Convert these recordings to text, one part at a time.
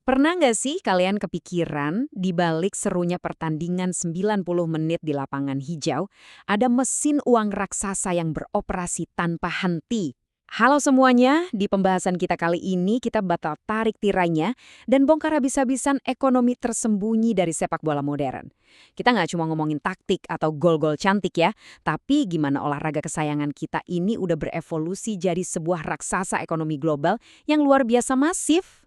Pernah nggak sih kalian kepikiran di balik serunya pertandingan 90 menit di lapangan hijau, ada mesin uang raksasa yang beroperasi tanpa henti? Halo semuanya, di pembahasan kita kali ini kita bakal tarik tirainya dan bongkar habis-habisan ekonomi tersembunyi dari sepak bola modern. Kita nggak cuma ngomongin taktik atau gol-gol cantik ya, tapi gimana olahraga kesayangan kita ini udah berevolusi jadi sebuah raksasa ekonomi global yang luar biasa masif.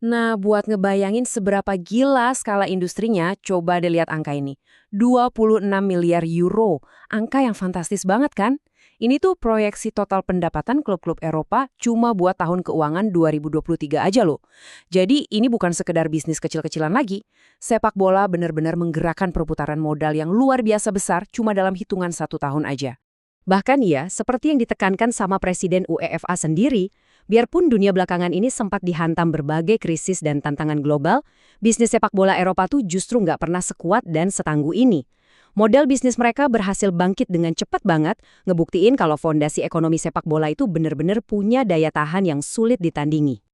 Nah, buat ngebayangin seberapa gila skala industrinya, coba deh lihat angka ini. 26 miliar euro. Angka yang fantastis banget kan? Ini tuh proyeksi total pendapatan klub-klub Eropa cuma buat tahun keuangan 2023 aja loh. Jadi ini bukan sekedar bisnis kecil-kecilan lagi. Sepak bola benar-benar menggerakkan perputaran modal yang luar biasa besar cuma dalam hitungan 1 tahun aja. Bahkan ya, seperti yang ditekankan sama Presiden UEFA sendiri, biarpun dunia belakangan ini sempat dihantam berbagai krisis dan tantangan global, bisnis sepak bola Eropa tuh justru nggak pernah sekuat dan setangguh ini. Model bisnis mereka berhasil bangkit dengan cepat banget, ngebuktiin kalau fondasi ekonomi sepak bola itu benar-benar punya daya tahan yang sulit ditandingi.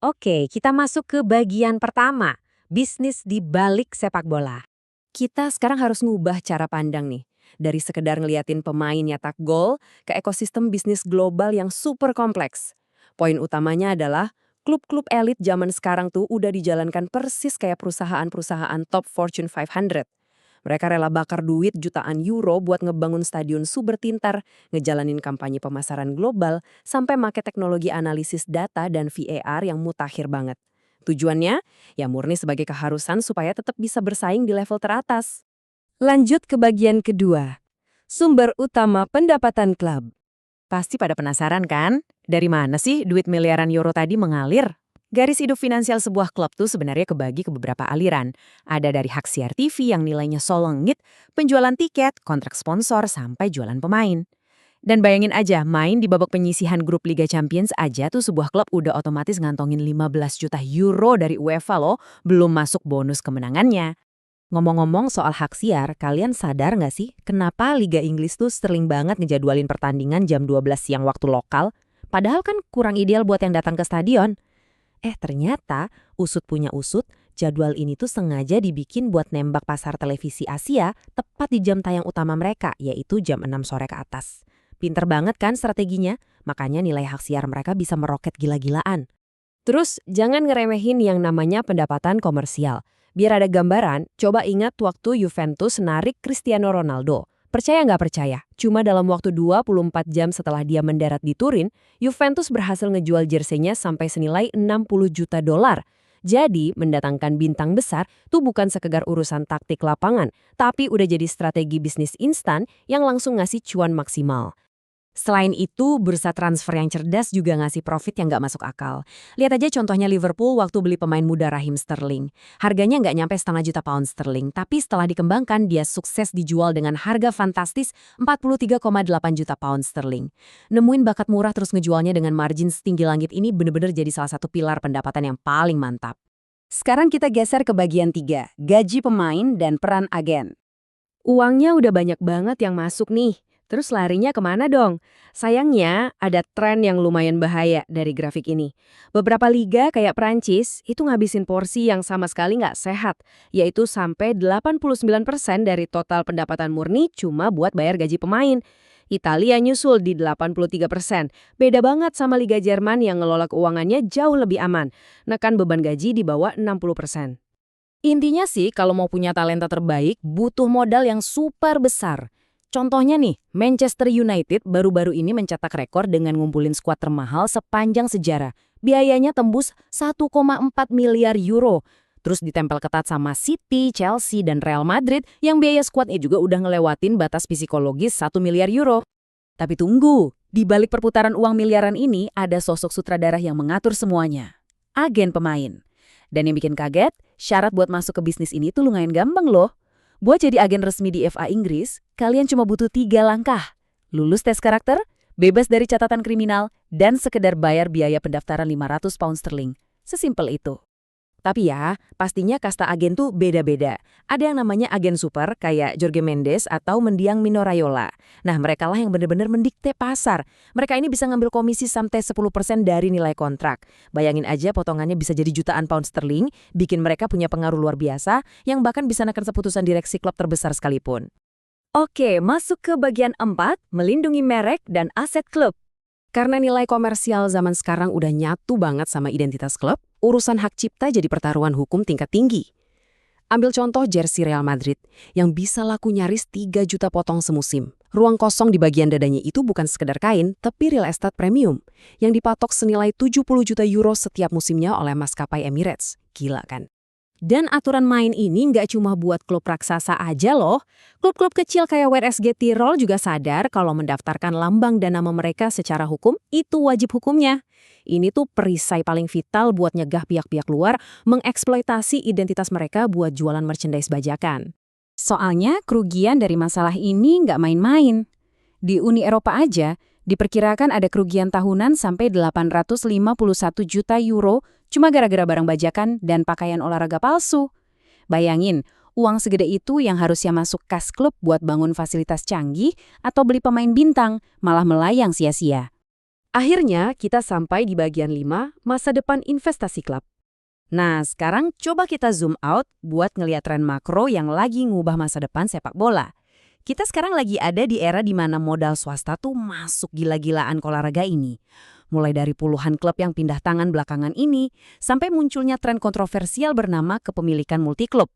Oke, kita masuk ke bagian pertama, bisnis di balik sepak bola. Kita sekarang harus ngubah cara pandang nih. Dari sekedar ngeliatin pemain nyetak gol ke ekosistem bisnis global yang super kompleks. Poin utamanya adalah klub-klub elit zaman sekarang tuh udah dijalankan persis kayak perusahaan-perusahaan top Fortune 500. Mereka rela bakar duit jutaan euro buat ngebangun stadion super tintar, ngejalanin kampanye pemasaran global, sampai make teknologi analisis data dan VAR yang mutakhir banget. Tujuannya, ya murni sebagai keharusan supaya tetap bisa bersaing di level teratas. Lanjut ke bagian kedua, sumber utama pendapatan klub. Pasti pada penasaran kan? Dari mana sih duit miliaran euro tadi mengalir? Garis hidup finansial sebuah klub tuh sebenarnya kebagi ke beberapa aliran. Ada dari hak siar TV yang nilainya solengit, penjualan tiket, kontrak sponsor, sampai jualan pemain. Dan bayangin aja, main di babak penyisihan grup Liga Champions aja tuh sebuah klub udah otomatis ngantongin 15 juta euro dari UEFA loh, belum masuk bonus kemenangannya. Ngomong-ngomong soal hak siar, kalian sadar nggak sih kenapa Liga Inggris tuh sering banget ngejadwalin pertandingan jam 12 siang waktu lokal? Padahal kan kurang ideal buat yang datang ke stadion. Ternyata usut punya usut, jadwal ini tuh sengaja dibikin buat nembak pasar televisi Asia tepat di jam tayang utama mereka, yaitu jam 6 sore ke atas. Pinter banget kan strateginya? Makanya nilai hak siar mereka bisa meroket gila-gilaan. Terus jangan ngeremehin yang namanya pendapatan komersial. Biar ada gambaran, coba ingat waktu Juventus narik Cristiano Ronaldo. Percaya nggak percaya, cuma dalam waktu 24 jam setelah dia mendarat di Turin, Juventus berhasil ngejual jersey-nya sampai senilai 60 juta dolar. Jadi, mendatangkan bintang besar tuh bukan sekedar urusan taktik lapangan, tapi udah jadi strategi bisnis instan yang langsung ngasih cuan maksimal. Selain itu, bursa transfer yang cerdas juga ngasih profit yang nggak masuk akal. Lihat aja contohnya Liverpool waktu beli pemain muda Raheem Sterling. Harganya nggak nyampe setengah juta pound sterling, tapi setelah dikembangkan dia sukses dijual dengan harga fantastis 43,8 juta pound sterling. Nemuin bakat murah terus ngejualnya dengan margin setinggi langit ini bener-bener jadi salah satu pilar pendapatan yang paling mantap. Sekarang kita geser ke bagian 3, gaji pemain dan peran agen. Uangnya udah banyak banget yang masuk nih. Terus larinya kemana dong? Sayangnya ada tren yang lumayan bahaya dari grafik ini. Beberapa liga kayak Prancis itu ngabisin porsi yang sama sekali nggak sehat, yaitu sampai 89% dari total pendapatan murni cuma buat bayar gaji pemain. Italia nyusul di 83%. Beda banget sama Liga Jerman yang ngelola keuangannya jauh lebih aman. Nekan beban gaji di bawah 60%. Intinya sih kalau mau punya talenta terbaik butuh modal yang super besar. Contohnya nih, Manchester United baru-baru ini mencetak rekor dengan ngumpulin skuad termahal sepanjang sejarah. Biayanya tembus 1,4 miliar euro. Terus ditempel ketat sama City, Chelsea, dan Real Madrid yang biaya skuadnya juga udah ngelewatin batas psikologis 1 miliar euro. Tapi tunggu, di balik perputaran uang miliaran ini ada sosok sutradara yang mengatur semuanya. Agen pemain. Dan yang bikin kaget, syarat buat masuk ke bisnis ini tuh lumayan gampang loh. Buat jadi agen resmi di FA Inggris, kalian cuma butuh 3 langkah. Lulus tes karakter, bebas dari catatan kriminal, dan sekedar bayar biaya pendaftaran 500 pound sterling. Sesimpel itu. Tapi ya, pastinya kasta agen tuh beda-beda. Ada yang namanya agen super, kayak Jorge Mendes atau mendiang Mino Raiola. Nah, mereka lah yang benar-benar mendikte pasar. Mereka ini bisa ngambil komisi sampai 10% dari nilai kontrak. Bayangin aja potongannya bisa jadi jutaan pound sterling, bikin mereka punya pengaruh luar biasa, yang bahkan bisa neken keputusan direksi klub terbesar sekalipun. Oke, masuk ke bagian 4, melindungi merek dan aset klub. Karena nilai komersial zaman sekarang udah nyatu banget sama identitas klub, urusan hak cipta jadi pertaruhan hukum tingkat tinggi. Ambil contoh jersey Real Madrid, yang bisa laku nyaris 3 juta potong semusim. Ruang kosong di bagian dadanya itu bukan sekedar kain, tapi real estate premium, yang dipatok senilai 70 juta euro setiap musimnya oleh maskapai Emirates. Gila kan? Dan aturan main ini nggak cuma buat klub raksasa aja loh. Klub-klub kecil kayak WSG Tirol juga sadar kalau mendaftarkan lambang dan nama mereka secara hukum itu wajib hukumnya. Ini tuh perisai paling vital buat nyegah pihak-pihak luar mengeksploitasi identitas mereka buat jualan merchandise bajakan. Soalnya kerugian dari masalah ini nggak main-main. Di Uni Eropa aja, diperkirakan ada kerugian tahunan sampai 851 juta euro cuma gara-gara barang bajakan dan pakaian olahraga palsu. Bayangin, uang segede itu yang harusnya masuk kas klub buat bangun fasilitas canggih atau beli pemain bintang, malah melayang sia-sia. Akhirnya, kita sampai di bagian 5, masa depan investasi klub. Nah, sekarang coba kita zoom out buat ngeliat tren makro yang lagi ngubah masa depan sepak bola. Kita sekarang lagi ada di era di mana modal swasta tuh masuk gila-gilaan ke olahraga ini. Mulai dari puluhan klub yang pindah tangan belakangan ini, sampai munculnya tren kontroversial bernama kepemilikan multiklub.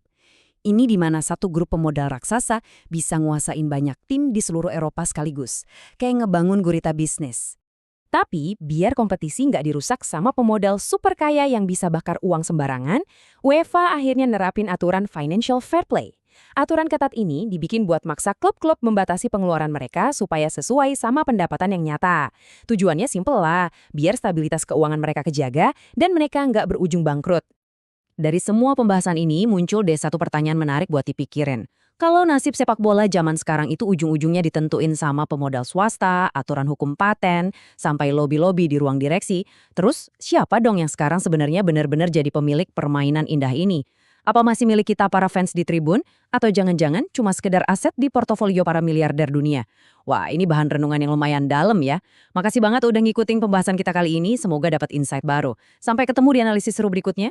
Ini di mana satu grup pemodal raksasa bisa nguasain banyak tim di seluruh Eropa sekaligus, kayak ngebangun gurita bisnis. Tapi, biar kompetisi nggak dirusak sama pemodal super kaya yang bisa bakar uang sembarangan, UEFA akhirnya nerapin aturan financial fair play. Aturan ketat ini dibikin buat maksa klub-klub membatasi pengeluaran mereka supaya sesuai sama pendapatan yang nyata. Tujuannya simpel lah, biar stabilitas keuangan mereka kejaga dan mereka nggak berujung bangkrut. Dari semua pembahasan ini muncul deh satu pertanyaan menarik buat dipikirin. Kalau nasib sepak bola zaman sekarang itu ujung-ujungnya ditentuin sama pemodal swasta, aturan hukum paten, sampai lobi-lobi di ruang direksi, terus siapa dong yang sekarang sebenarnya benar-benar jadi pemilik permainan indah ini? Apa masih milik kita para fans di tribun? Atau jangan-jangan cuma sekedar aset di portofolio para miliarder dunia? Wah, ini bahan renungan yang lumayan dalam ya. Makasih banget udah ngikutin pembahasan kita kali ini, semoga dapat insight baru. Sampai ketemu di analisis seru berikutnya.